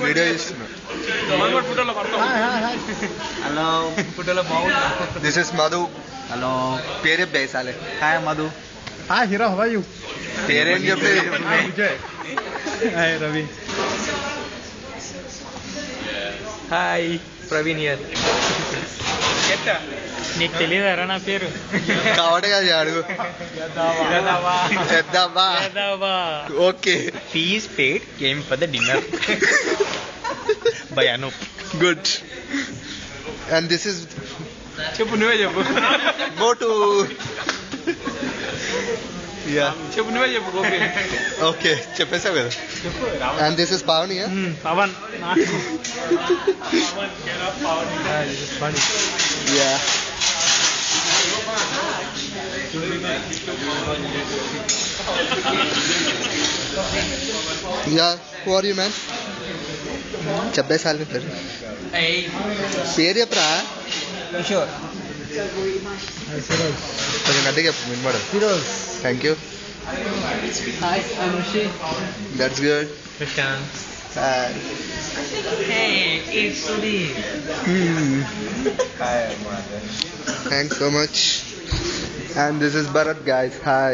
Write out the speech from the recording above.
Video చేస్తున్నా. Hello ఫోటోలో బాగుంది. This is Madhu. హలో పేరు చెప్పే సాలే. Hi Madhu. Hi hero how are you? పేరేం చెప్పే. Vijay. Hi Ravi. Hi Praveen here. నీకు తెలియదారా నా పేరు? కాబట్టి కదా అడుగు. చేద్దామా? Okay. Fees paid came for the dinner by Anoop. Good. And this is చెప్పు నువ్వే చెప్పు. మోటు. యా చెప్పు నువ్వే చెప్పు గోపి. ఓకే చెప్పేసావు కదా. And this is Pavani. Pavan. Yeah yeah who are you man? చెప్పేసాలి పేరు. పేరు చెప్పరా? కిషోర్. కొంచెం గట్టిగా చెప్పు వినబడదు. Firoz. Thank you. Hi Anushi. That's good. Prashant. Hey it's Sudeep. Thanks so much. And this is Bharat, guys. Hi.